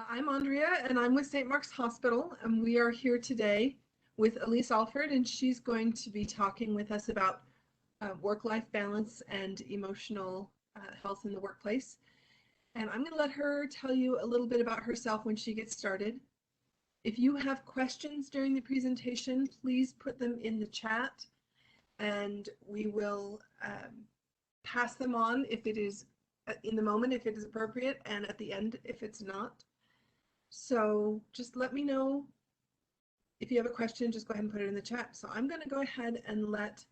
I'm Andrea, and I'm with St. Mark's Hospital, and we are here today with Elise Alford, and she's going to be talking with us about work-life balance and emotional health in the workplace. And I'm going to let her tell you a little bit about herself when she gets started. If you have questions during the presentation, please put them in the chat, and we will pass them on if it is in the moment, if it is appropriate, and at the end if it's not. So just let me know if you have a question, just go ahead and put it in the chat. So I'm going to go ahead and let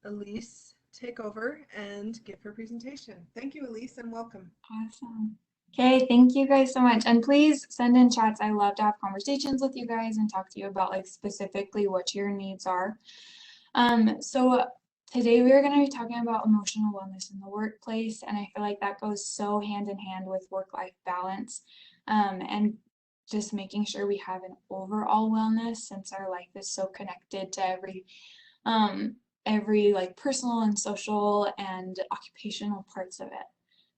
Elise take over and give her presentation. Thank you, Elise, and welcome. Awesome. Okay, thank you guys so much. And please send in chats. I love to have conversations with you guys and talk to you about like specifically what your needs are. So today we are going to be talking about emotional wellness in the workplace, and I feel like that goes so hand in hand with work-life balance, and just making sure we have an overall wellness, since our life is so connected to every like personal and social and occupational parts of it.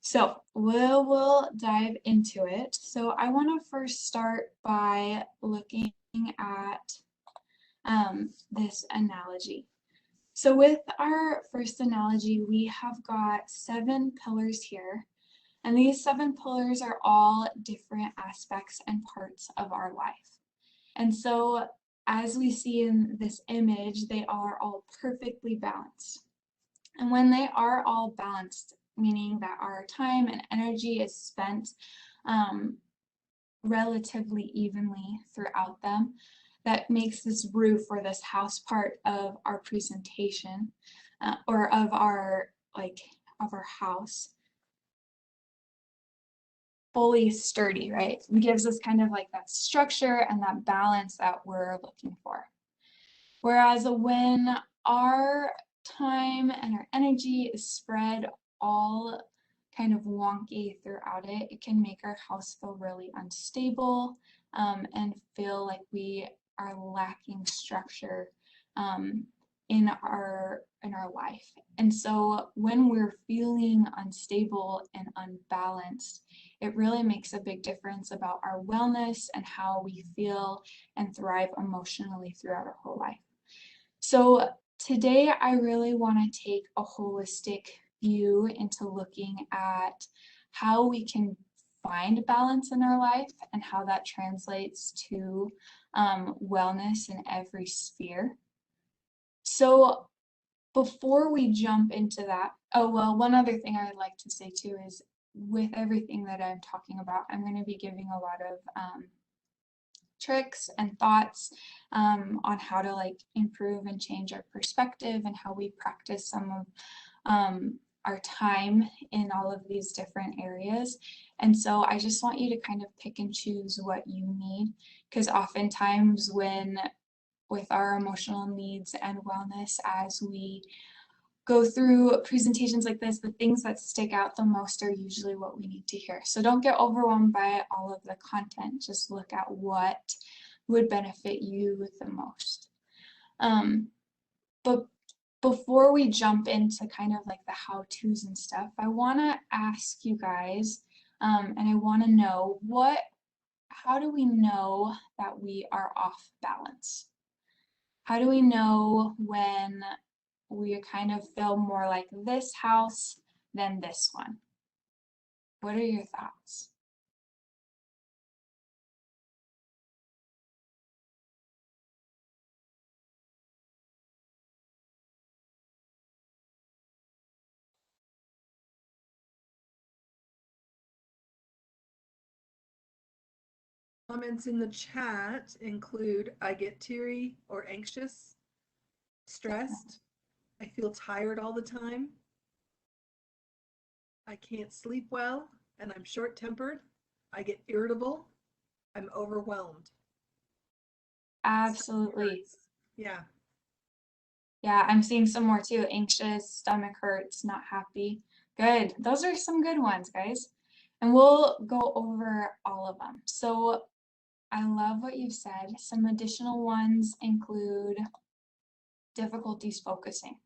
So we'll dive into it. So I want to first start by looking at this analogy. So with our first analogy, we have got 7 pillars here, and these 7 pillars are all different aspects and parts of our life. And so as we see in this image, they are all perfectly balanced. And when they are all balanced, meaning that our time and energy is spent relatively evenly throughout them, that makes this roof or this house part of our presentation or of our house fully sturdy, right? It gives us kind of like that structure and that balance that we're looking for. Whereas when our time and our energy is spread all kind of wonky throughout it, it can make our house feel really unstable and feel like we are lacking structure in our life. And so when we're feeling unstable and unbalanced, it really makes a big difference about our wellness and how we feel and thrive emotionally throughout our whole life. So today I really want to take a holistic view into looking at how we can find balance in our life and how that translates to wellness in every sphere. So before we jump into that, one other thing I would like to say too is with everything that I'm talking about, I'm going to be giving a lot of tricks and thoughts on how to like improve and change our perspective and how we practice some of our time in all of these different areas. And so I just want you to kind of pick and choose what you need, because oftentimes with our emotional needs and wellness, as we go through presentations like this, the things that stick out the most are usually what we need to hear. So don't get overwhelmed by all of the content. Just look at what would benefit you the most. But before we jump into kind of like the how-tos and stuff, I want to ask you guys, and I want to know how do we know that we are off balance? How do we know when we kind of feel more like this house than this one? What are your thoughts? Comments in the chat include, I get teary or anxious, stressed, I feel tired all the time, I can't sleep well, and I'm short-tempered, I get irritable, I'm overwhelmed. Absolutely. Yeah. Yeah, I'm seeing some more too. Anxious, stomach hurts, not happy. Good. Those are some good ones, guys. And we'll go over all of them. So I love what you've said. Some additional ones include difficulties focusing,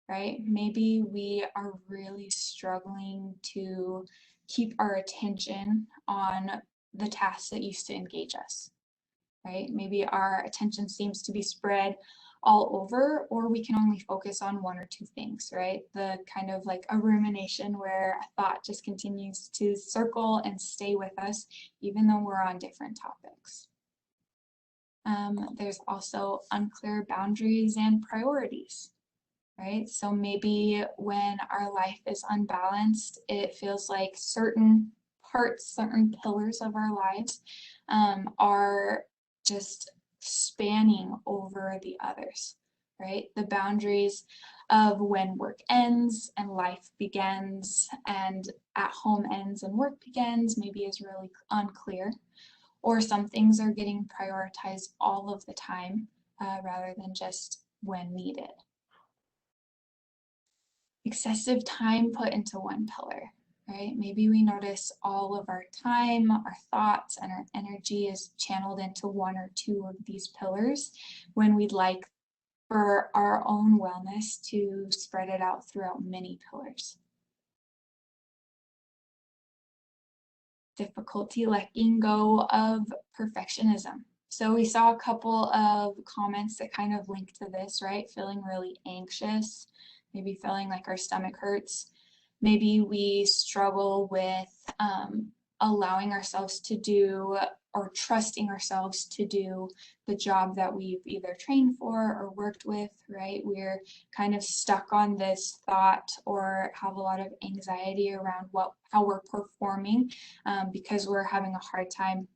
right? Maybe we are really struggling to keep our attention on the tasks that used to engage us, right? Maybe our attention seems to be spread all over, or we can only focus on one or two things, right? The kind of like a rumination where a thought just continues to circle and stay with us, even though we're on different topics. There's also unclear boundaries and priorities, right? So maybe when our life is unbalanced, it feels like certain parts, certain pillars of our lives are just spanning over the others, right? The boundaries of when work ends and life begins and at home ends and work begins maybe is really unclear, or some things are getting prioritized all of the time rather than just when needed. Excessive time put into one pillar, right? Maybe we notice all of our time, our thoughts, and our energy is channeled into one or two of these pillars when we'd like for our own wellness to spread it out throughout many pillars. Difficulty letting go of perfectionism. So we saw a couple of comments that kind of link to this, right? Feeling really anxious, maybe feeling like our stomach hurts. Maybe we struggle with allowing ourselves to do or trusting ourselves to do the job that we've either trained for or worked with, right? We're kind of stuck on this thought or have a lot of anxiety around how we're performing because we're having a hard time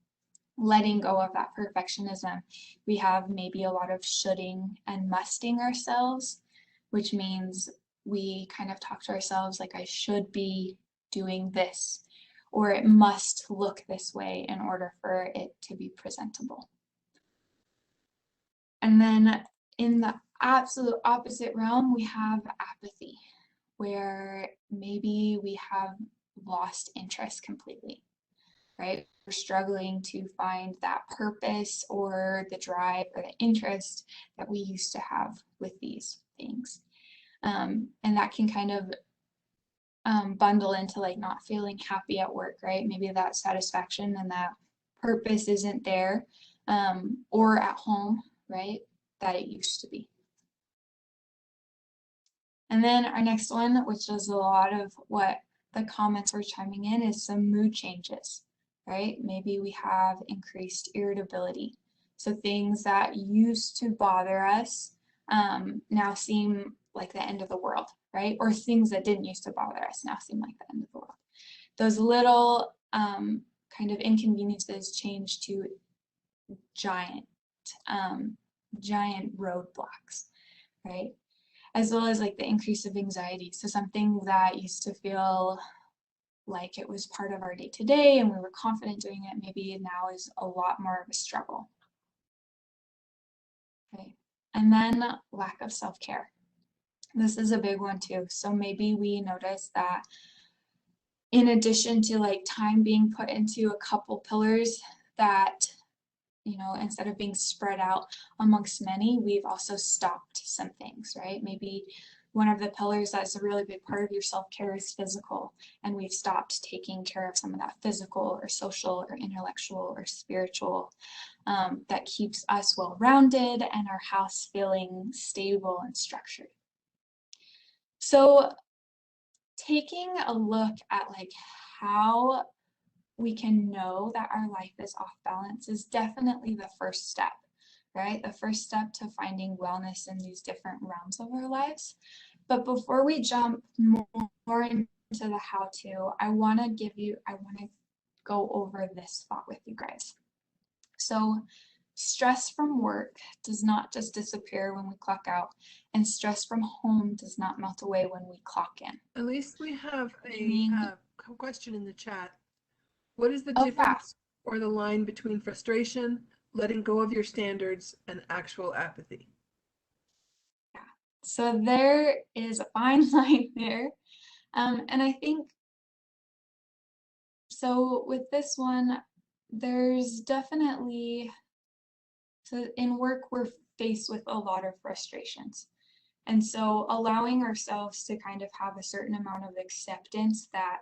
letting go of that perfectionism. We have maybe a lot of shoulding and musting ourselves, which means we kind of talk to ourselves like, I should be doing this, or it must look this way in order for it to be presentable. And then in the absolute opposite realm, we have apathy, where maybe we have lost interest completely, right? We're struggling to find that purpose or the drive or the interest that we used to have with these things. And that can kind of bundle into like not feeling happy at work, right? Maybe that satisfaction and that purpose isn't there, or at home, right? That it used to be. And then our next one, which is a lot of what the comments were chiming in, is some mood changes, right? Maybe we have increased irritability. So things that used to bother us now seem like the end of the world, right? Or things that didn't used to bother us now seem like the end of the world. Those little kind of inconveniences change to giant roadblocks, right? As well as like the increase of anxiety. So something that used to feel like it was part of our day-to-day and we were confident doing it, maybe now is a lot more of a struggle. Okay. And then lack of self-care. This is a big one too. So maybe we notice that in addition to like time being put into a couple pillars that, you know, instead of being spread out amongst many, we've also stopped some things, right? Maybe one of the pillars that's a really big part of your self-care is physical, and we've stopped taking care of some of that physical or social or intellectual or spiritual that keeps us well-rounded and our house feeling stable and structured. So taking a look at like how we can know that our life is off balance is definitely the first step, right? The first step to finding wellness in these different realms of our lives. But before we jump more into the how-to, I want to go over this thought with you guys. So stress from work does not just disappear when we clock out, and stress from home does not melt away when we clock in. At least we have a question in the chat. What is the Oh, difference or the line between frustration, letting go of your standards, and actual apathy? Yeah, so there is a fine line there. And I think, so with this one, there's definitely, so in work, we're faced with a lot of frustrations. And so allowing ourselves to kind of have a certain amount of acceptance that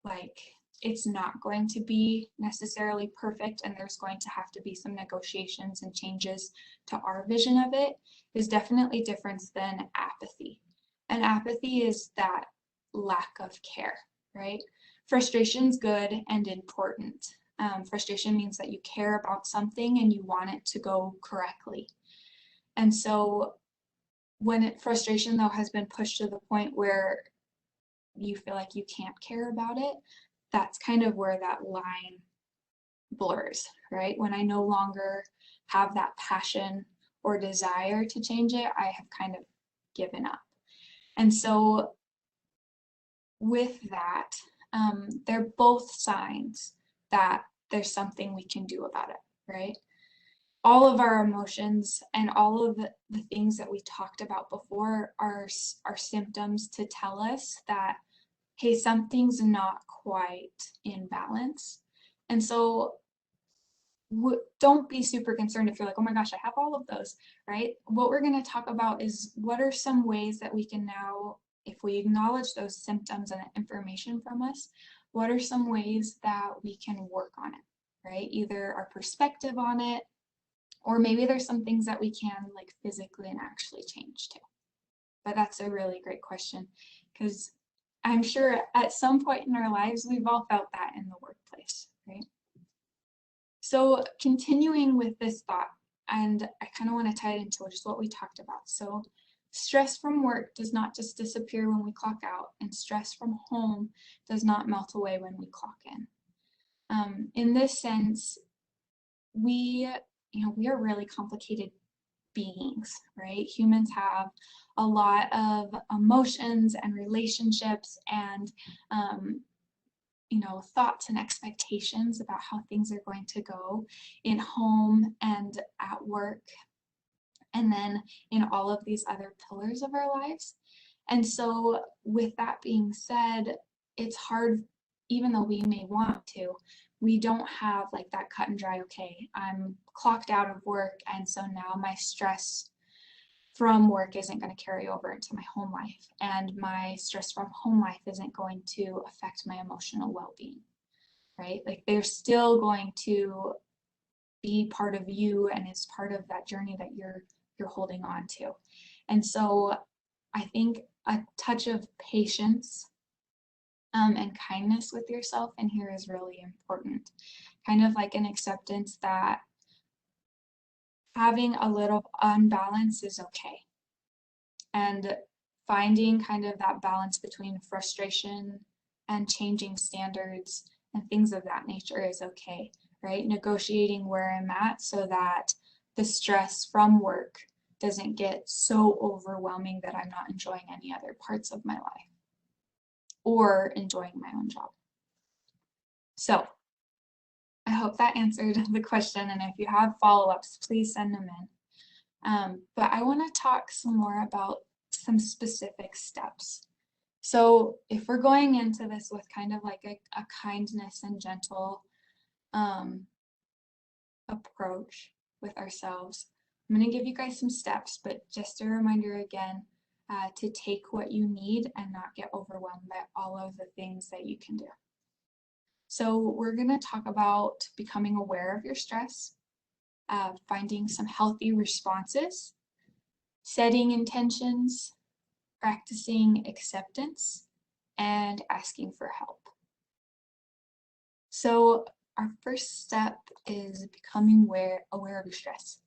like it's not going to be necessarily perfect and there's going to have to be some negotiations and changes to our vision of it, is definitely different than apathy. And apathy is that lack of care, right? Frustration's good and important. Frustration means that you care about something and you want it to go correctly. And so when frustration though has been pushed to the point where you feel like you can't care about it, that's kind of where that line blurs, right? When I no longer have that passion or desire to change it, I have kind of given up. And so with that, they're both signs that there's something we can do about it, right? All of our emotions and all of the things that we talked about before are symptoms to tell us that, hey, something's not quite in balance. And so don't be super concerned if you're like, oh my gosh, I have all of those, right? What we're going to talk about is what are some ways that we can now, if we acknowledge those symptoms and information from us, what are some ways that we can work on it, right? Either our perspective on it, or maybe there's some things that we can like physically and actually change too. But that's a really great question, because I'm sure at some point in our lives, we've all felt that in the workplace, right? So continuing with this thought, and I kind of want to tie it into just what we talked about. So stress from work does not just disappear when we clock out, and stress from home does not melt away when we clock in. In this sense, we are really complicated beings, right? Humans have a lot of emotions and relationships and thoughts and expectations about how things are going to go in home and at work, and then in all of these other pillars of our lives. And so with that being said, it's hard, even though we may want to, we don't have like that cut and dry, okay, I'm clocked out of work, and so now my stress from work isn't going to carry over into my home life, and my stress from home life isn't going to affect my emotional well-being, right? Like they're still going to be part of you, and it's part of that journey that you're holding on to. And so I think a touch of patience and kindness with yourself in here is really important. Kind of like an acceptance that having a little unbalance is okay. And finding kind of that balance between frustration and changing standards and things of that nature is okay, right? Negotiating where I'm at so that the stress from work doesn't get so overwhelming that I'm not enjoying any other parts of my life or enjoying my own job. So I hope that answered the question, and if you have follow-ups, please send them in. But I want to talk some more about some specific steps. So if we're going into this with kind of like a kindness and gentle approach with ourselves, I'm going to give you guys some steps, but just a reminder again, to take what you need and not get overwhelmed by all of the things that you can do. So we're going to talk about becoming aware of your stress, finding some healthy responses, setting intentions, practicing acceptance, and asking for help. So our first step is becoming aware of your stress.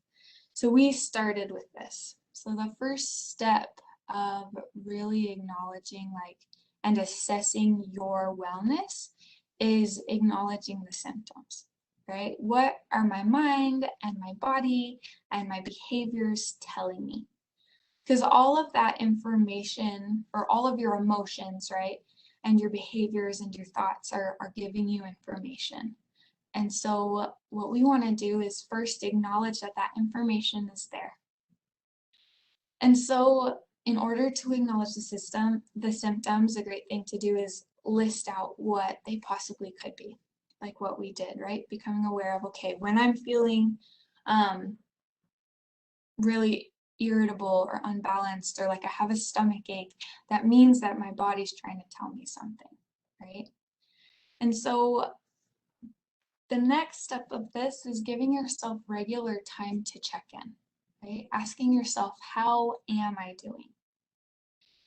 So we started with this. So the first step of really acknowledging and assessing your wellness is acknowledging the symptoms, right? What are my mind and my body and my behaviors telling me? Because all of that information, or all of your emotions, right, and your behaviors and your thoughts are giving you information. And so what we want to do is first acknowledge that that information is there. And so in order to acknowledge the symptoms, a great thing to do is list out what they possibly could be, like what we did, right? Becoming aware of, okay, when I'm feeling really irritable or unbalanced, or like I have a stomach ache, that means that my body's trying to tell me something, right? And so the next step of this is giving yourself regular time to check in, right? Asking yourself, how am I doing?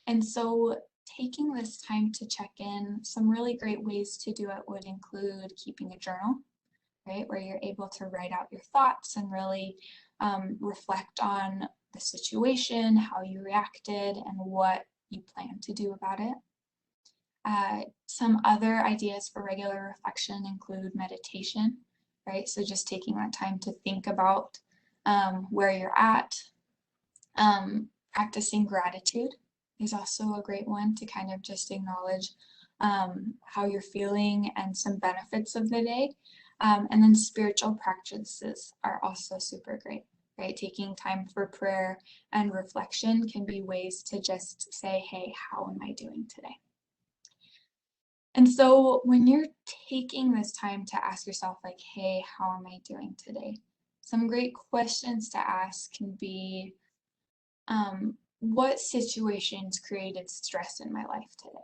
And so taking this time to check in, some really great ways to do it would include keeping a journal, right? Where you're able to write out your thoughts and really reflect on the situation, how you reacted, and what you plan to do about it. Some other ideas for regular reflection include meditation, right? So just taking that time to think about where you're at. Practicing gratitude is also a great one to kind of just acknowledge how you're feeling and some benefits of the day. And then spiritual practices are also super great, right? Taking time for prayer and reflection can be ways to just say, hey, how am I doing today? And so when you're taking this time to ask yourself, like, hey, how am I doing today? Some great questions to ask can be, what situations created stress in my life today,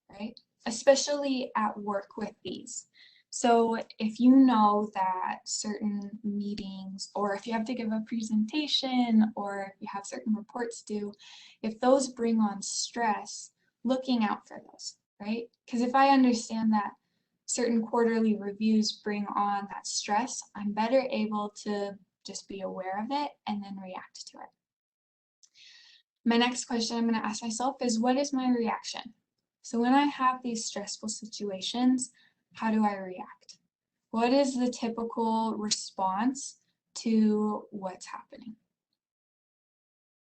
right? Especially at work with these. So if you know that certain meetings, or if you have to give a presentation, or if you have certain reports due, if those bring on stress, looking out for those, right? Because if I understand that certain quarterly reviews bring on that stress, I'm better able to just be aware of it and then react to it. My next question I'm going to ask myself is, what is my reaction? So when I have these stressful situations, how do I react? What is the typical response to what's happening?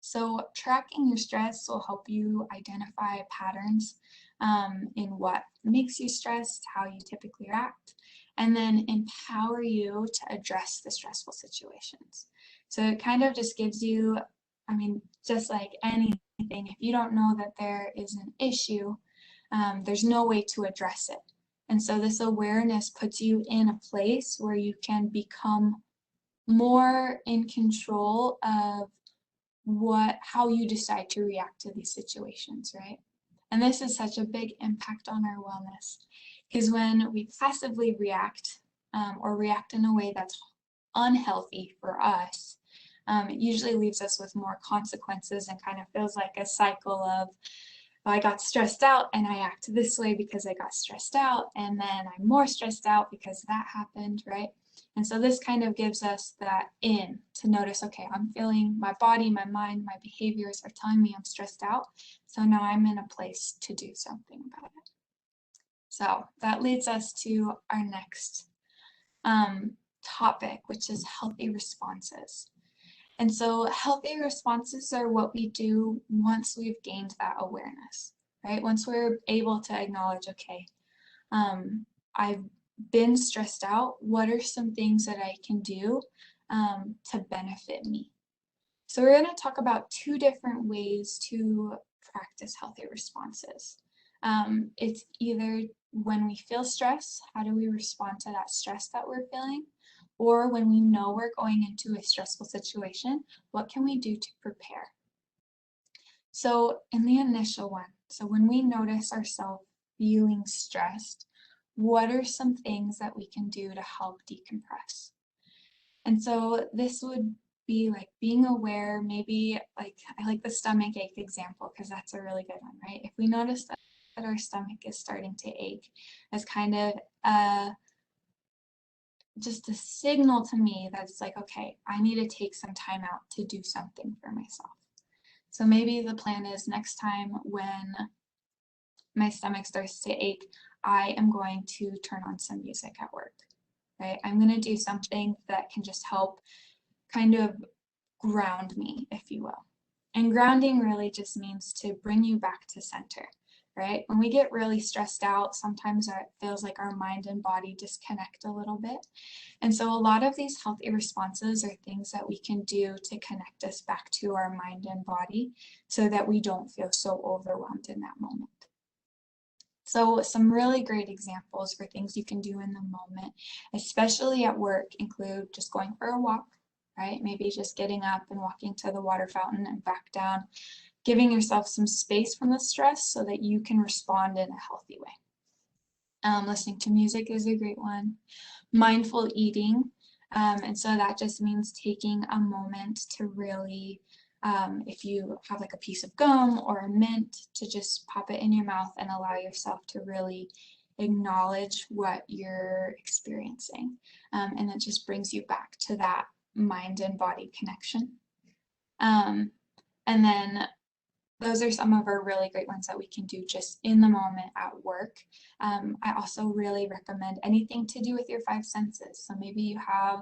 So tracking your stress will help you identify patterns in what makes you stressed, how you typically react, and then empower you to address the stressful situations. So it kind of just gives you, I mean, just like anything, if you don't know that there is an issue, there's no way to address it. And so this awareness puts you in a place where you can become more in control of how you decide to react to these situations, right? And this is such a big impact on our wellness, because when we passively react or react in a way that's unhealthy for us, it usually leaves us with more consequences and kind of feels like a cycle of, well, I got stressed out and I act this way because I got stressed out, and then I'm more stressed out because that happened, right? And so this kind of gives us that in to notice, okay, I'm feeling my body, my mind, my behaviors are telling me I'm stressed out. So now I'm in a place to do something about it. So that leads us to our next topic, which is healthy responses. And so healthy responses are what we do once we've gained that awareness, right? Once we're able to acknowledge, okay, I've been stressed out. What are some things that I can do to benefit me? So we're going to talk about two different ways to practice healthy responses. It's either when we feel stress, how do we respond to that stress that we're feeling? Or when we know we're going into a stressful situation, what can we do to prepare? So in the initial one, so when we notice ourselves feeling stressed, what are some things that we can do to help decompress? And so this would be like being aware, maybe like, I like the stomach ache example because that's a really good one, right? If we notice that our stomach is starting to ache as kind of just a signal to me that's like, okay, I need to take some time out to do something for myself. So maybe the plan is next time when my stomach starts to ache, I am going to turn on some music at work, right? I'm going to do something that can just help kind of ground me, if you will. And grounding really just means to bring you back to center, right? When we get really stressed out, sometimes it feels like our mind and body disconnect a little bit. And so a lot of these healthy responses are things that we can do to connect us back to our mind and body so that we don't feel so overwhelmed in that moment. So some really great examples for things you can do in the moment, especially at work, include just going for a walk, right? Maybe just getting up and walking to the water fountain and back down, giving yourself some space from the stress so that you can respond in a healthy way. Listening to music is a great one. Mindful eating. And so that just means taking a moment to really, if you have like a piece of gum or a mint, to just pop it in your mouth and allow yourself to really acknowledge what you're experiencing. And that just brings you back to that mind and body connection. And then those are some of our really great ones that we can do just in the moment at work. I also really recommend anything to do with your five senses. So maybe you have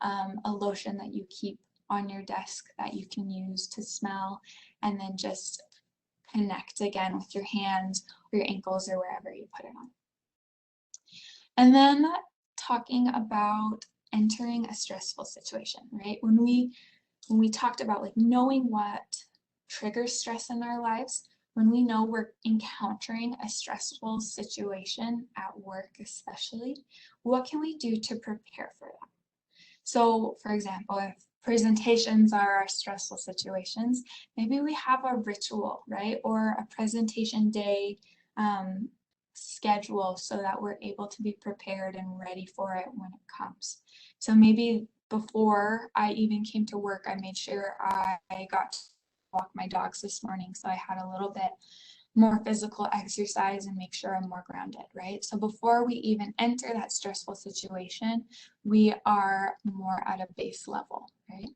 a lotion that you keep on your desk that you can use to smell, and then just connect again with your hands or your ankles or wherever you put it on. And then talking about entering a stressful situation, right? When we talked about like knowing what triggers stress in our lives, when we know we're encountering a stressful situation at work especially, what can we do to prepare for that? So for example, if presentations are our stressful situations, maybe we have a ritual, right? Or a presentation day schedule so that we're able to be prepared and ready for it when it comes. So maybe before I even came to work, I made sure I got to walk my dogs this morning, so I had a little bit more physical exercise and make sure I'm more grounded, right? So before we even enter that stressful situation, we are more at a base level, right?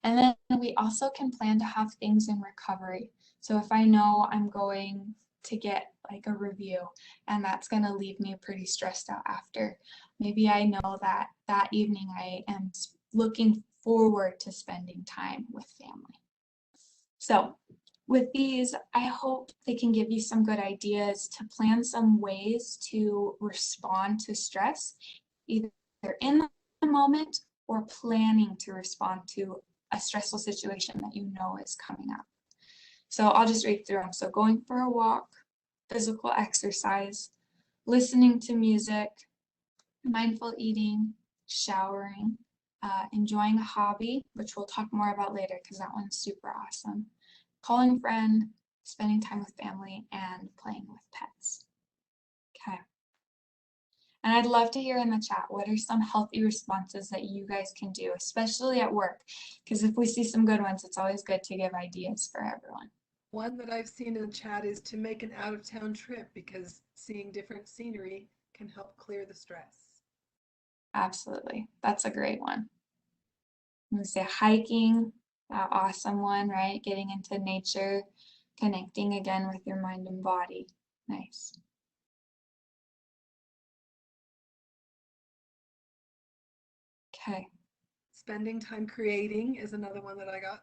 And then we also can plan to have things in recovery. So if I know I'm going to get like a review and that's going to leave me pretty stressed out after, maybe I know that that evening I am looking forward to spending time with family. So with these, I hope they can give you some good ideas to plan some ways to respond to stress, either in the moment or planning to respond to a stressful situation that you know is coming up. So I'll just read through them. So going for a walk, physical exercise, listening to music, mindful eating, showering, enjoying a hobby, which we'll talk more about later because that one's super awesome, calling a friend, spending time with family, and playing with pets. Okay. And I'd love to hear in the chat, what are some healthy responses that you guys can do, especially at work? Because if we see some good ones, it's always good to give ideas for everyone. One that I've seen in the chat is to make an out-of-town trip because seeing different scenery can help clear the stress. Absolutely. That's a great one. I'm going to say hiking, that awesome one, right? Getting into nature, connecting again with your mind and body. Nice. Okay. Spending time creating is another one that I got.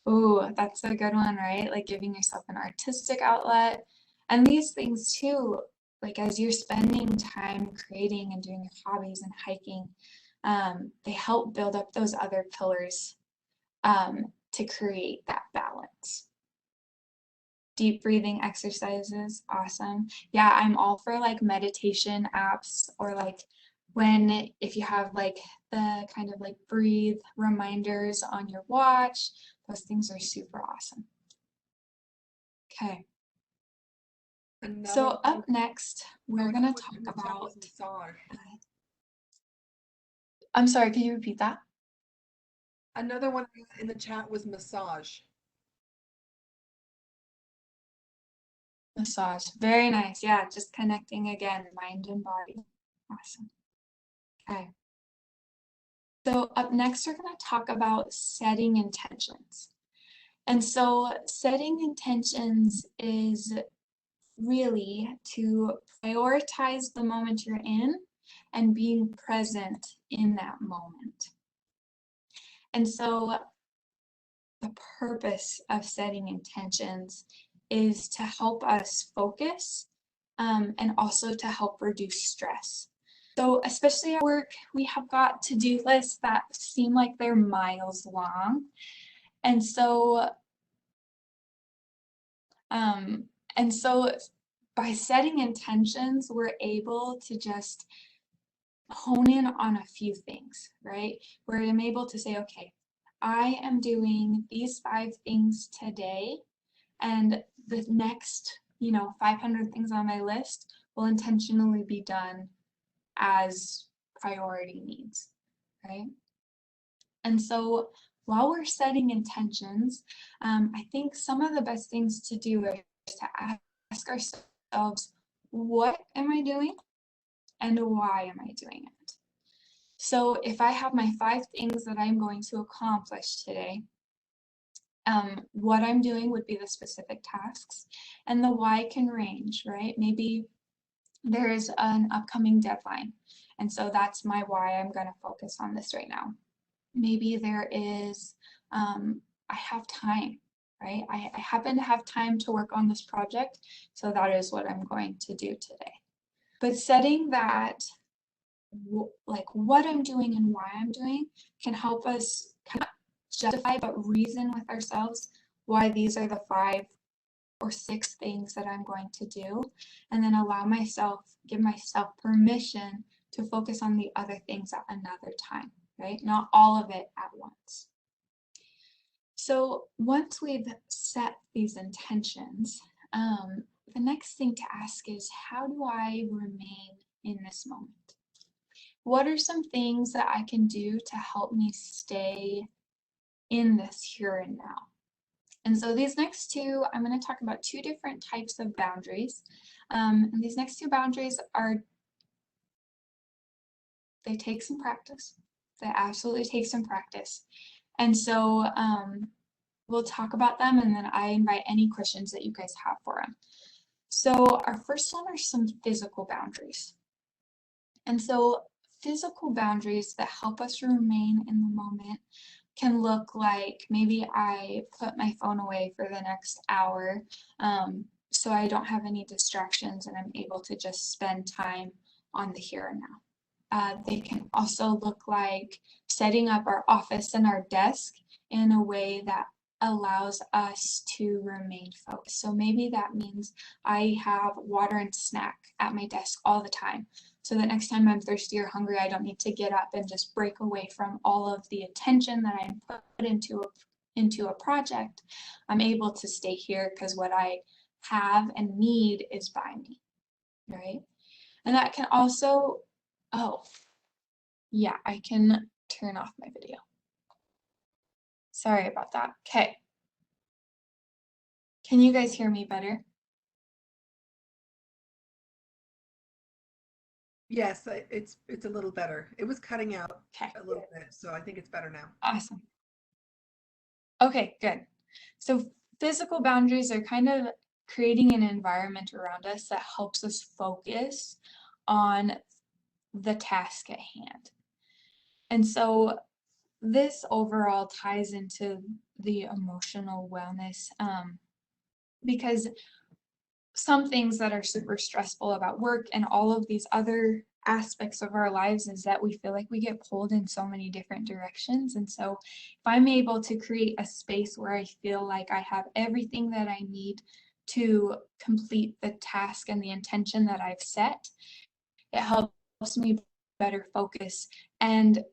Ooh, that's a good one, right? Like giving yourself an artistic outlet. And these things too, like as you're spending time creating and doing your hobbies and hiking, they help build up those other pillars to create that balance. Deep breathing exercises, awesome. Yeah, I'm all for like meditation apps, or like if you have like the kind of like breathe reminders on your watch, those things are super awesome. Okay. So up next, we're going to talk about massage. I'm sorry, can you repeat that? Another one in the chat was massage. Massage. Very nice. Yeah, just connecting again, mind and body. Awesome. Okay. So up next, we're going to talk about setting intentions. And so setting intentions is really to prioritize the moment you're in and being present in that moment. And so the purpose of setting intentions is to help us focus and also to help reduce stress. So especially at work, we have got to-do lists that seem like they're miles long. And so by setting intentions, we're able to just hone in on a few things, right? Where I'm able to say, okay, I am doing these 5 things today, and the next, 500 things on my list will intentionally be done as priority needs, right? And so while we're setting intentions, I think some of the best things to do is to ask ourselves, what am I doing and why am I doing it? So if I have my 5 things that I'm going to accomplish today, what I'm doing would be the specific tasks, and the why can range, right? Maybe there is an upcoming deadline, and so that's my why. I'm going to focus on this right now. Maybe there is, I have time, right? I happen to have time to work on this project, so that is what I'm going to do today. But setting that, like what I'm doing and why I'm doing, can help us kind of justify but reason with ourselves why these are the 5 or 6 things that I'm going to do, and then give myself permission to focus on the other things at another time, right? Not all of it at once. So once we've set these intentions, the next thing to ask is, how do I remain in this moment? What are some things that I can do to help me stay in this here and now? And so these next 2, I'm going to talk about 2 different types of boundaries. And these next 2 boundaries they take some practice. They absolutely take some practice. And so we'll talk about them, and then I invite any questions that you guys have for them. So our first one are some physical boundaries. And so physical boundaries that help us remain in the moment can look like, maybe I put my phone away for the next hour, so I don't have any distractions and I'm able to just spend time on the here and now. They can also look like setting up our office and our desk in a way that allows us to remain focused. So maybe that means I have water and snack at my desk all the time, so that next time I'm thirsty or hungry, I don't need to get up and just break away from all of the attention that I'm put into a project. I'm able to stay here because what I have and need is by me, right? And that can also, oh, yeah, I can turn off my video. Sorry about that. Okay. Can you guys hear me better? Yes, it's a little better. It was cutting out Okay. a little bit, so I think it's better now. Awesome. Okay, good. So physical boundaries are kind of creating an environment around us that helps us focus on the task at hand. And so this overall ties into the emotional wellness, because some things that are super stressful about work and all of these other aspects of our lives is that we feel like we get pulled in so many different directions. And so if I'm able to create a space where I feel like I have everything that I need to complete the task and the intention that I've set, it helps me better focus and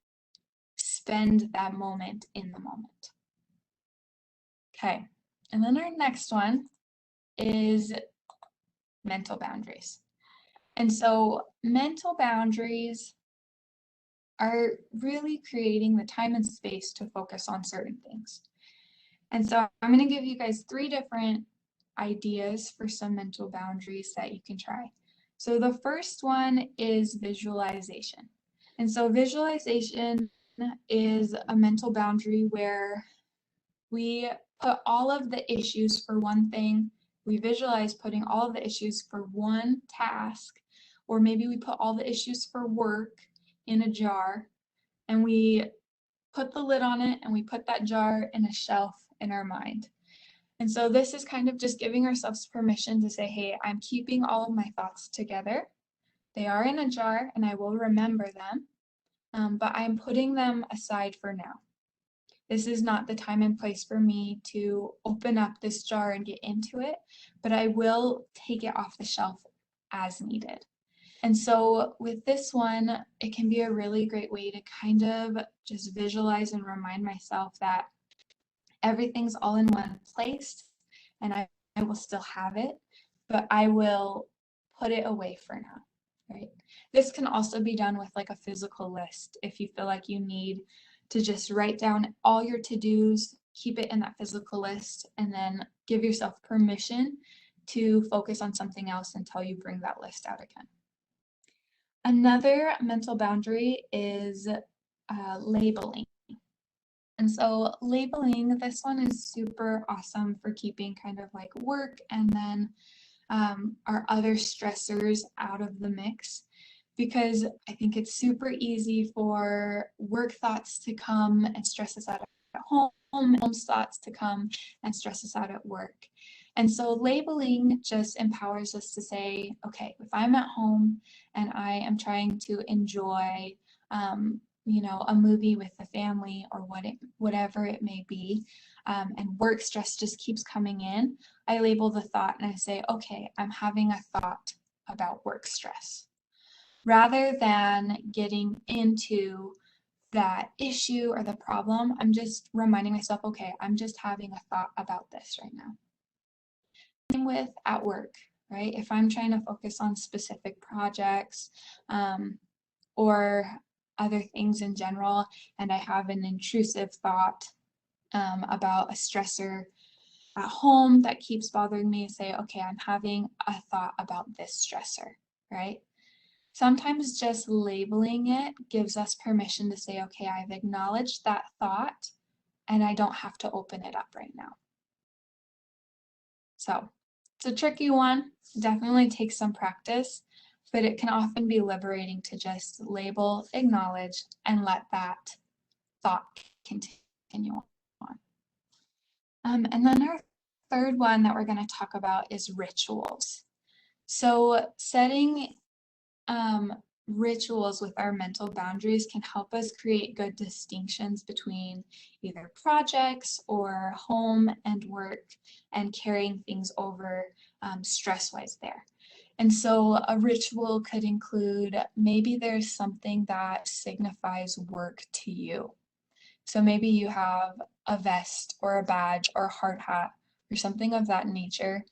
spend that moment in the moment. Okay, and then our next one is mental boundaries. And so mental boundaries are really creating the time and space to focus on certain things. And so I'm going to give you guys 3 different ideas for some mental boundaries that you can try. So the first one is visualization. And so visualization is a mental boundary where we put all of the issues for one thing. We visualize putting all of the issues for one task, or maybe we put all the issues for work in a jar, and we put the lid on it, and we put that jar in a shelf in our mind. And so this is kind of just giving ourselves permission to say, hey, I'm keeping all of my thoughts together. They are in a jar, and I will remember them, but I'm putting them aside for now. This is not the time and place for me to open up this jar and get into it, but I will take it off the shelf as needed. And so with this one, it can be a really great way to kind of just visualize and remind myself that everything's all in one place and I will still have it, but I will put it away for now, right? This can also be done with like a physical list. If you feel like you need to just write down all your to-dos, keep it in that physical list, and then give yourself permission to focus on something else until you bring that list out again. Another mental boundary is labeling. And so labeling, this one is super awesome for keeping kind of like work and then our other stressors out of the mix, because I think it's super easy for work thoughts to come and stress us out at home, home thoughts to come and stress us out at work. And so labeling just empowers us to say, okay, if I'm at home and I am trying to enjoy, a movie with the family or whatever it may be, and work stress just keeps coming in, I label the thought and I say, okay, I'm having a thought about work stress. Rather than getting into that issue or the problem, I'm just reminding myself, okay, I'm just having a thought about this right now. Same with at work, right? If I'm trying to focus on specific projects or other things in general, and I have an intrusive thought about a stressor at home that keeps bothering me, say, okay, I'm having a thought about this stressor, right? Sometimes just labeling it gives us permission to say, okay, I've acknowledged that thought and I don't have to open it up right now. So it's a tricky one, definitely takes some practice, but it can often be liberating to just label, acknowledge, and let that thought continue on. And then our third one that we're going to talk about is rituals. So setting rituals with our mental boundaries can help us create good distinctions between either projects or home and work and carrying things over stress-wise there. And so a ritual could include, maybe there's something that signifies work to you. So maybe you have a vest or a badge or a hard hat or something of that nature,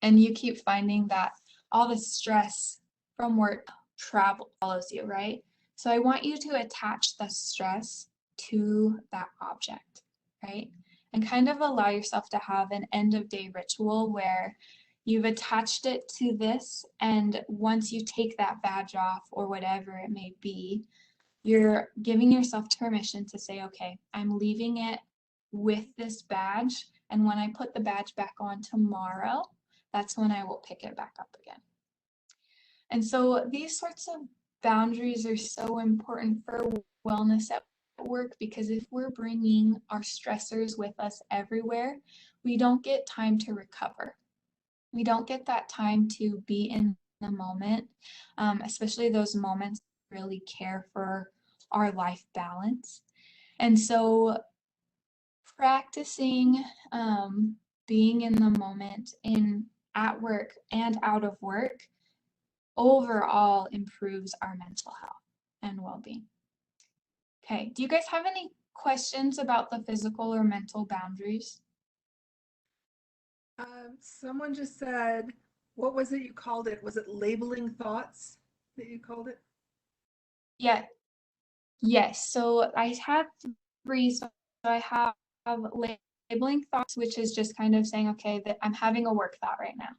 and you keep finding that all the stress from work travel follows you, right? So I want you to attach the stress to that object, right? And kind of allow yourself to have an end of day ritual where you've attached it to this, and once you take that badge off or whatever it may be, you're giving yourself permission to say, okay, I'm leaving it with this badge, and when I put the badge back on tomorrow, that's when I will pick it back up again. And so these sorts of boundaries are so important for wellness at work, because if we're bringing our stressors with us everywhere, we don't get time to recover. We don't get that time to be in the moment, especially those moments really care for our life balance. And so practicing being in the moment at work and out of work overall improves our mental health and well-being. Okay, do you guys have any questions about the physical or mental boundaries? Someone just said, what was it you called it? Was it labeling thoughts that you called it? Yeah, yes. So I had three. So I have labeling thoughts, which is just kind of saying, okay, that I'm having a work thought right now.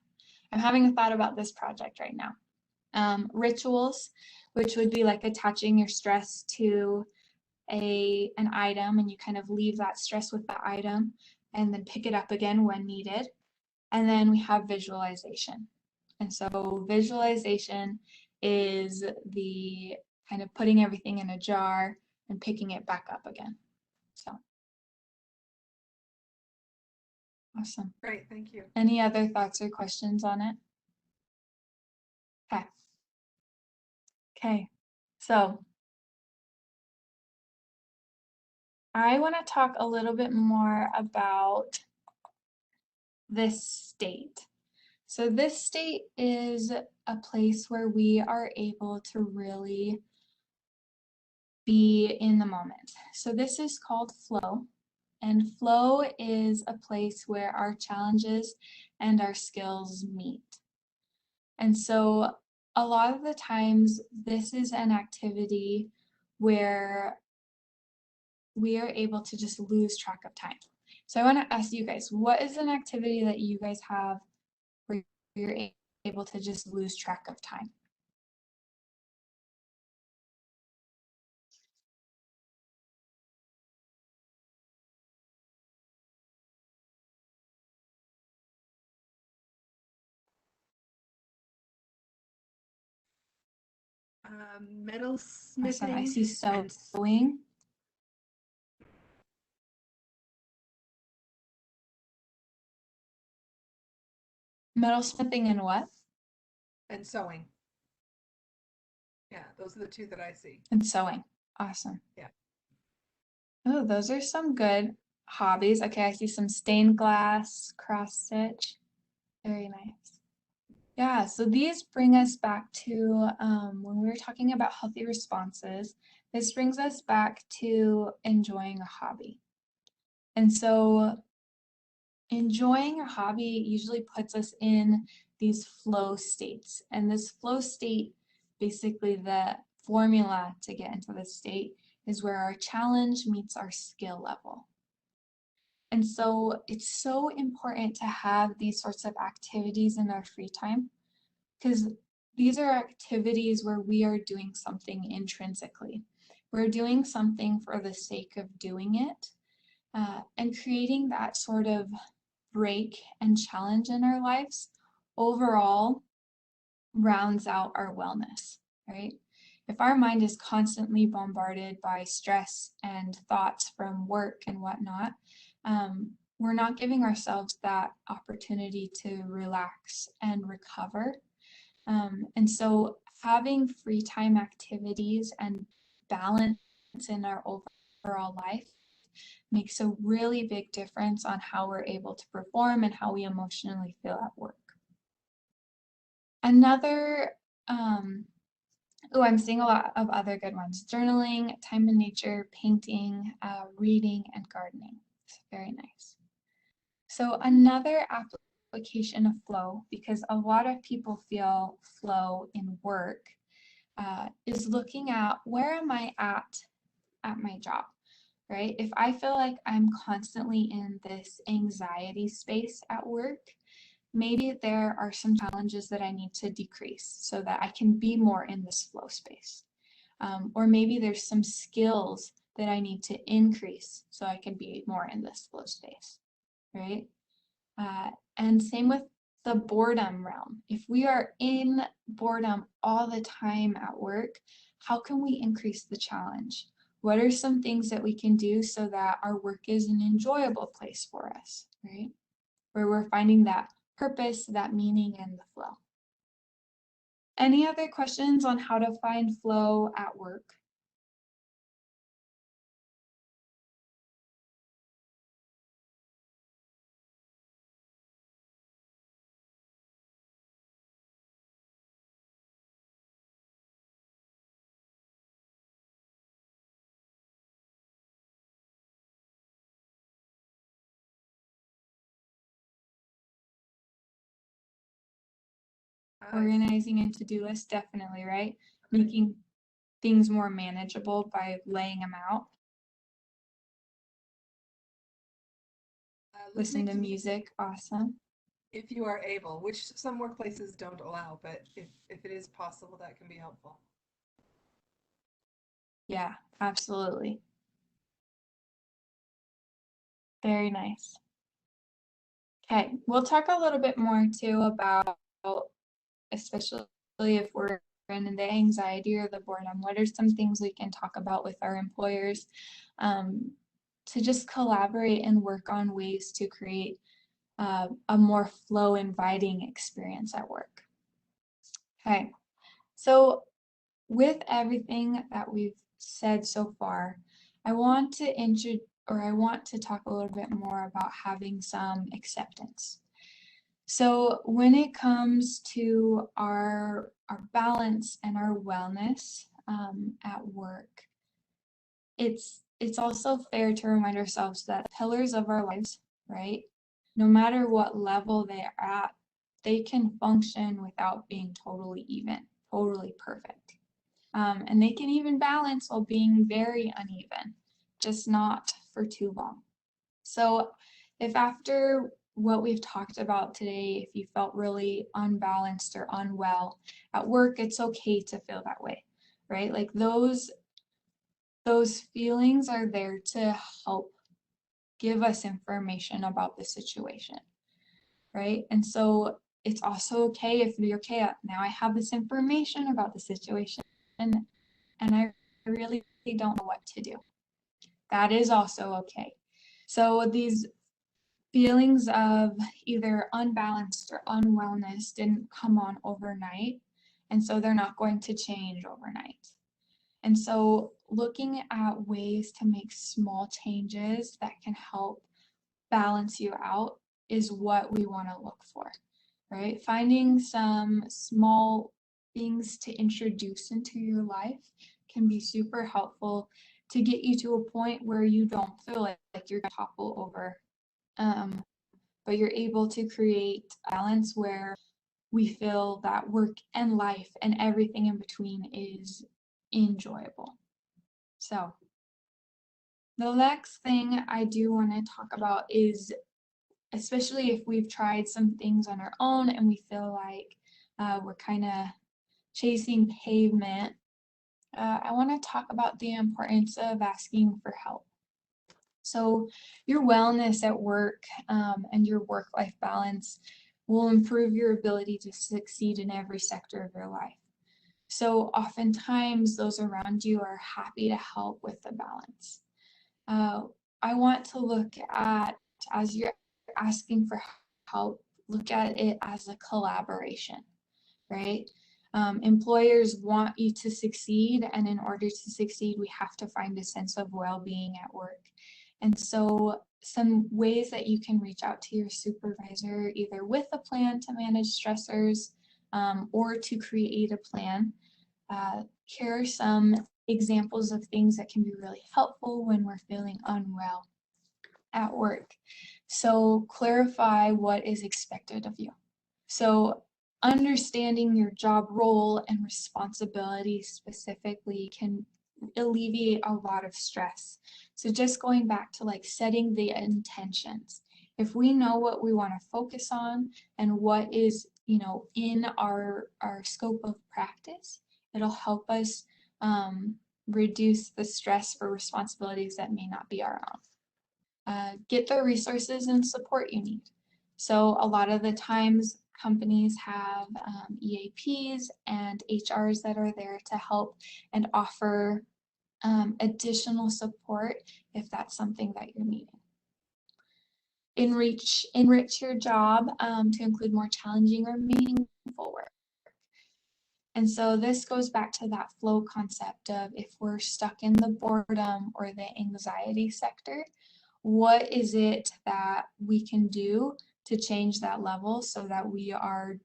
I'm having a thought about this project right now. Rituals, which would be like attaching your stress to an item, and you kind of leave that stress with the item and then pick it up again when needed. And then we have visualization. And so visualization is the kind of putting everything in a jar and picking it back up again. So awesome. Great, thank you. Any other thoughts or questions on it? Okay. Okay. So I want to talk a little bit more about this state. So this state is a place where we are able to really be in the moment. So this is called flow, and flow is a place where our challenges and our skills meet. And so a lot of the times, this is an activity where we are able to just lose track of time. So I want to ask you guys, what is an activity that you guys have where you're able to just lose track of time? Metal Awesome. I smithing see and sewing. Metalsmithing and what? sewing. Yeah, those are the two that I see. And sewing. Awesome. Yeah. Oh, those are some good hobbies. Okay, I see some stained glass, cross stitch. Very nice. Yeah, so these bring us back to when we were talking about healthy responses, this brings us back to enjoying a hobby. And so enjoying a hobby usually puts us in these flow states. And this flow state, basically the formula to get into this state, is where our challenge meets our skill level. And so it's so important to have these sorts of activities in our free time, because these are activities where we are doing something intrinsically. We're doing something for the sake of doing it, and creating that sort of break and challenge in our lives overall rounds out our wellness, right? If our mind is constantly bombarded by stress and thoughts from work and whatnot, we're not giving ourselves that opportunity to relax and recover. And so having free time activities and balance in our overall life makes a really big difference on how we're able to perform and how we emotionally feel at work. Another, I'm seeing a lot of other good ones. Journaling, time in nature, painting, reading, and gardening. It's very nice. So another application of flow, because a lot of people feel flow in work, is looking at where am I at my job, right? If I feel like I'm constantly in this anxiety space at work, maybe there are some challenges that I need to decrease so that I can be more in this flow space. Or maybe there's some skills that I need to increase so I can be more in this flow space, right? And same with the boredom realm. If we are in boredom all the time at work, how can we increase the challenge? What are some things that we can do so that our work is an enjoyable place for us, right? Where we're finding that purpose, that meaning, and the flow. Any other questions on how to find flow at work? Organizing and to-do lists, definitely, right? Making things more manageable by laying them out. Listen to music, awesome. If you are able, which some workplaces don't allow, but if it is possible, that can be helpful. Yeah, absolutely. Very nice. Okay, we'll talk a little bit more too about, especially if we're in the anxiety or the boredom, what are some things we can talk about with our employers, to just collaborate and work on ways to create a more flow inviting experience at work. Okay, so with everything that we've said so far, I want to talk a little bit more about having some acceptance. So when it comes to our balance and our wellness at work, it's also fair to remind ourselves that pillars of our lives, right? No matter what level they're at, they can function without being totally even, totally perfect. And they can even balance while being very uneven, just not for too long. So if after what we've talked about today, if you felt really unbalanced or unwell at work, it's okay to feel that way, right? Like those feelings are there to help give us information about the situation, right? And so it's also okay if you're okay, now I have this information about the situation and I really don't know what to do. That is also okay. So these feelings of either unbalanced or unwellness didn't come on overnight, and so they're not going to change overnight. And so looking at ways to make small changes that can help balance you out is what we want to look for, right? Finding some small things to introduce into your life can be super helpful to get you to a point where you don't feel like you're going to topple over. But you're able to create balance where we feel that work and life and everything in between is enjoyable. So the next thing I do want to talk about is, especially if we've tried some things on our own and we feel like we're kind of chasing pavement, I want to talk about the importance of asking for help. So your wellness at work and your work-life balance will improve your ability to succeed in every sector of your life. So oftentimes those around you are happy to help with the balance. I want to look at, as you're asking for help, look at it as a collaboration, right? Employers want you to succeed, and in order to succeed, we have to find a sense of well-being at work. And so some ways that you can reach out to your supervisor, either with a plan to manage stressors or to create a plan. Here are some examples of things that can be really helpful when we're feeling unwell at work. So clarify what is expected of you. So understanding your job role and responsibilities specifically can alleviate a lot of stress. So just going back to like setting the intentions. If we know what we want to focus on and what is, in our scope of practice, it'll help us reduce the stress for responsibilities that may not be our own. Get the resources and support you need. So a lot of the times companies have EAPs and HRs that are there to help and offer additional support if that's something that you're needing. Enrich your job to include more challenging or meaningful work. And so this goes back to that flow concept of if we're stuck in the boredom or the anxiety sector, what is it that we can do to change that level so that we are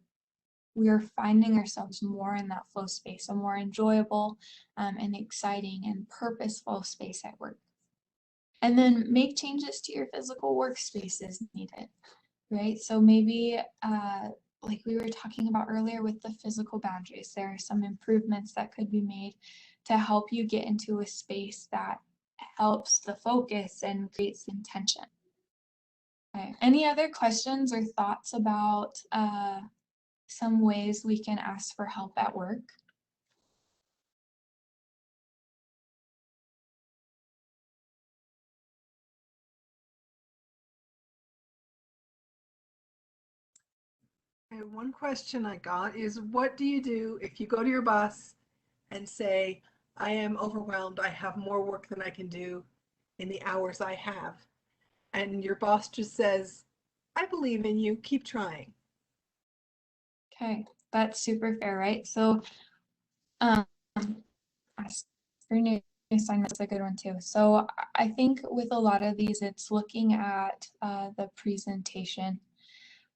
finding ourselves more in that flow space, a more enjoyable and exciting and purposeful space at work. And then make changes to your physical workspace as needed, right? So maybe like we were talking about earlier with the physical boundaries, there are some improvements that could be made to help you get into a space that helps the focus and creates intention. Okay. Any other questions or thoughts about some ways we can ask for help at work? And one question I got is, what do you do if you go to your boss and say, I am overwhelmed, I have more work than I can do in the hours I have? And your boss just says, I believe in you, keep trying. Okay, that's super fair, right? So um, ask for new assignments is a good one too. So I think with a lot of these, it's looking at the presentation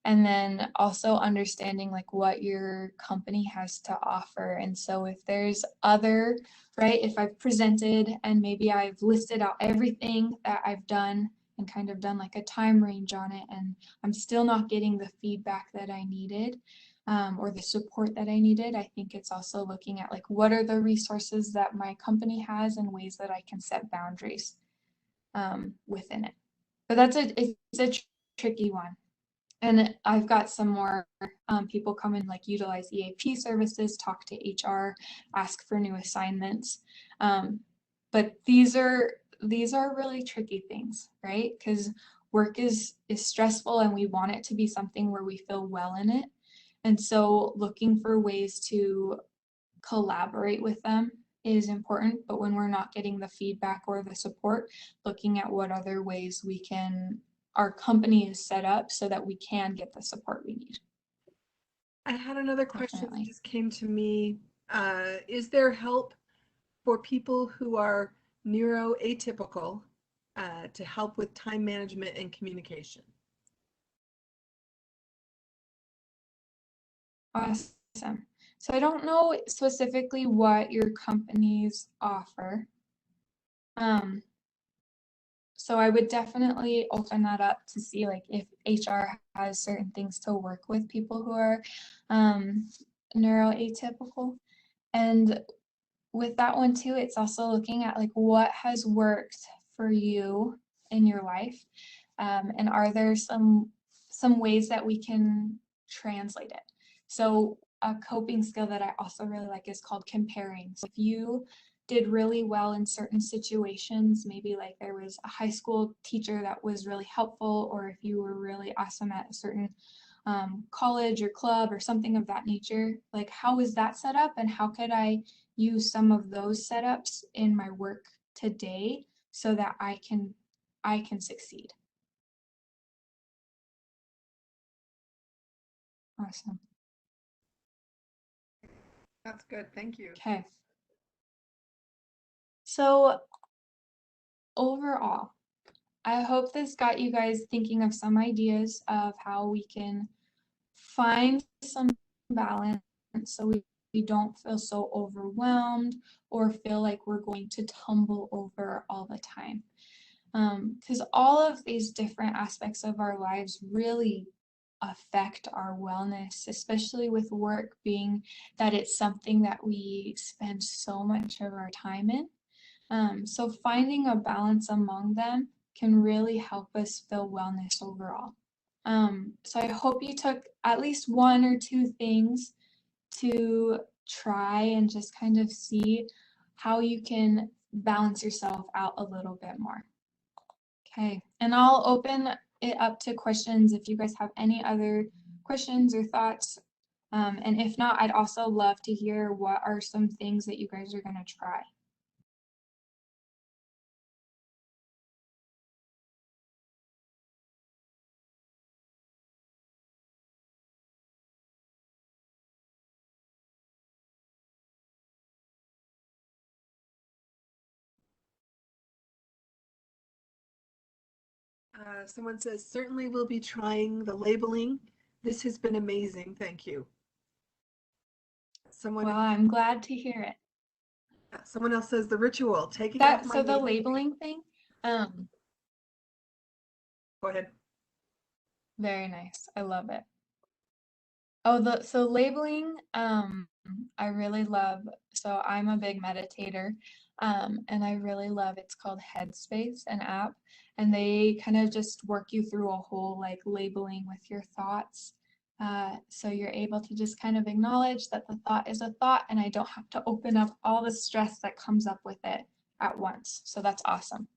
and then also understanding like what your company has to offer. And so if there's right, if I've presented and maybe I've listed out everything that I've done and kind of done like a time range on it, and I'm still not getting the feedback that I needed, or the support that I needed. I think it's also looking at like what are the resources that my company has and ways that I can set boundaries within it. But it's a tricky one. And I've got some more people come and like utilize EAP services, talk to HR, ask for new assignments. But these are really tricky things, right? Because work is stressful and we want it to be something where we feel well in it. And so looking for ways to collaborate with them is important, but when we're not getting the feedback or the support, looking at what other ways our company is set up so that we can get the support we need. I had another question that Definitely. just came to me. Is there help for people who are neuroatypical to help with time management and communication? Awesome. So I don't know specifically what your companies offer. So I would definitely open that up to see like if HR has certain things to work with people who are um, neuroatypical. And with that one too, it's also looking at like what has worked for you in your life, and are there some ways that we can translate it. So a coping skill that I also really like is called comparing. So if you did really well in certain situations, maybe like there was a high school teacher that was really helpful, or if you were really awesome at a certain college or club or something of that nature, like how is that set up and how could I use some of those setups in my work today so that I can succeed. Awesome. That's good. Thank you. Okay. So overall, I hope this got you guys thinking of some ideas of how we can find some balance so we don't feel so overwhelmed or feel like we're going to tumble over all the time. Because all of these different aspects of our lives really affect our wellness, especially with work being that it's something that we spend so much of our time in. So finding a balance among them can really help us feel wellness overall. So I hope you took at least one or two things to try and just kind of see how you can balance yourself out a little bit more. Okay, and I'll open it up to questions if you guys have any other questions or thoughts. And if not, I'd also love to hear what are some things that you guys are going to try. Someone says, certainly we'll be trying the labeling. This has been amazing. Thank you. Someone, Well, I'm glad to hear it. someone else says the ritual, taking off my So the makeup. labeling thing, Go ahead. very nice. I love it. Oh, so labeling, I really love. So I'm a big meditator, and I really love. It's called Headspace, an app, and they kind of just work you through a whole like labeling with your thoughts. So you're able to just kind of acknowledge that the thought is a thought, and I don't have to open up all the stress that comes up with it at once. So that's awesome.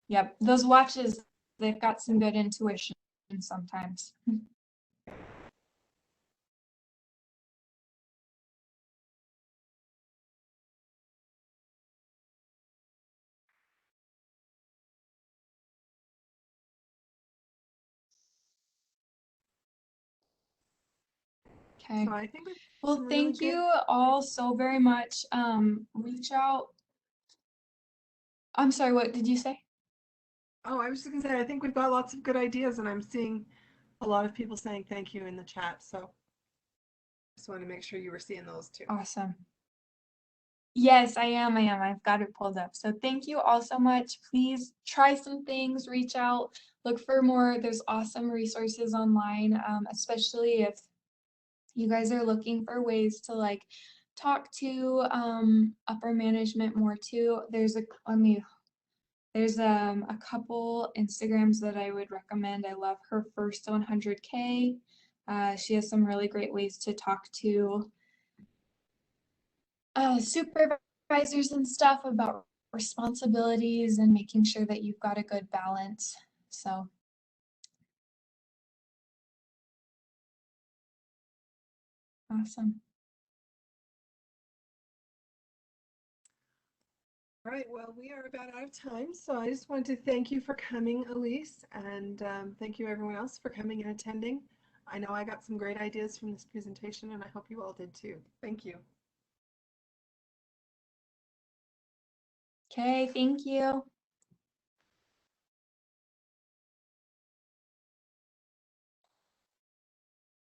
Yep, those watches, they've got some good intuition sometimes. Okay. So I think we've Well, some really thank good. you all so very much. Reach out. I'm sorry, what did you say? Oh, I was just gonna say, I think we've got lots of good ideas, and I'm seeing a lot of people saying thank you in the chat. So just want to make sure you were seeing those too. Awesome. Yes, I am. I've got it pulled up. So thank you all so much. Please try some things, reach out, look for more. There's awesome resources online, especially if you guys are looking for ways to like talk to upper management more too. There's a couple Instagrams that I would recommend. I love her first 100K. She has some really great ways to talk to supervisors and stuff about responsibilities and making sure that you've got a good balance. So awesome. All right, well, we are about out of time, so I just wanted to thank you for coming, Elise, and thank you everyone else for coming and attending. I know I got some great ideas from this presentation, and I hope you all did too. Thank you. Okay, thank you.